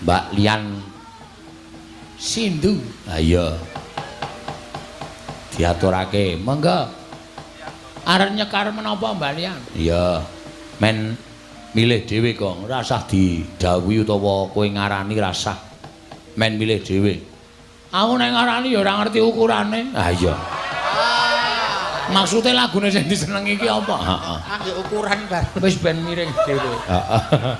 Mbak Lian Sindu. Ha iya. Diaturake, monggo. Arep nyekar menapa Mbak Lian? Iya. Men milih dhewe kok, ora usah didhawuhi utawa kowe ngarani rasah. Men milih dhewe. Aku nek ngarani ya ora ngerti ukurane. Ha iya. Maksudnya lagune sing disenengi iki apa? Heeh. Nggih ukuran bar. Wis ben miring dhewe. Heeh.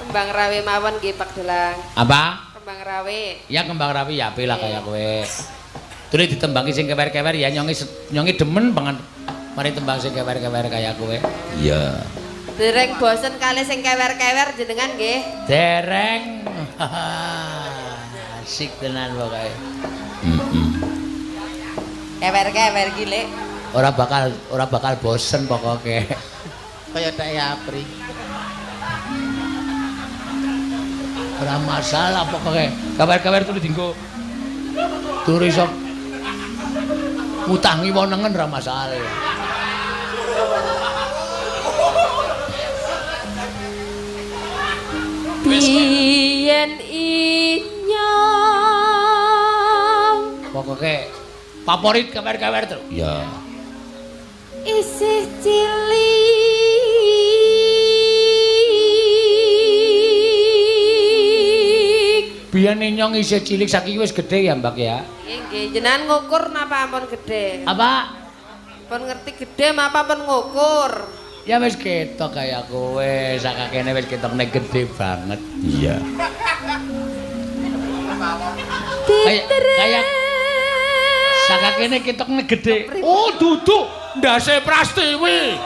Kembang rawe mawon nggih Pak Delang. Apa? Kembang rawe. Ya kembang rapi ya apik lah kaya kowe. Terus ditembangi sing kewer-kewer ya nyongi demen banget. Mari tembang sing kewer-kewer kaya kowe. Iya. Dereng bosen kali sing kewer-kewer jenengan nggih. Dereng. Asik tenan pokoke. Kewer-kewer iki Lek. Ora bakal bosen pokoke. Kaya tak apri. Ora masalah pokoke. Kewer-kewer turu dienggo. Turu iso ngutangi wonengen ora masalah. Biyen inyong Pokoke favorit kewer-kewer terus. Iya. isih cilik Biyen nyong isih cilik saiki wis gedhe ya, Mbak ya. nggih jenengan ngukur napa ampun gedhe Apa? pun ngerti gedhe napa pun ngukur Ya wis ketok kaya kowe, sakakene wis ketok nek gedhe banget. Iya. Kayak sakakene ketok nek gedhe. Oh, duduk ndase Prastiwi.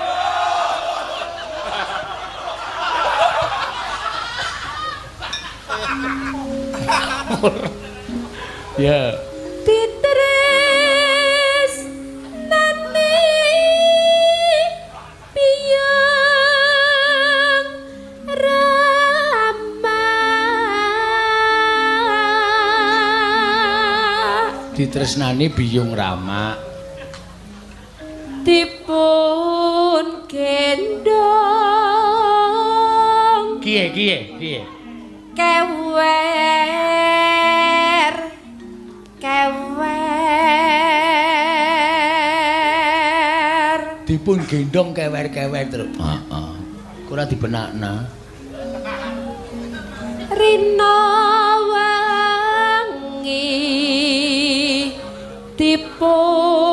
Ya. Titris nani biyang rama Ditresnani Biyung Rama. dipun gendong Kiye? kewer Dipun gendong kewer-kewer terus. Heeh. Ora dibenakna. rina wangi dipun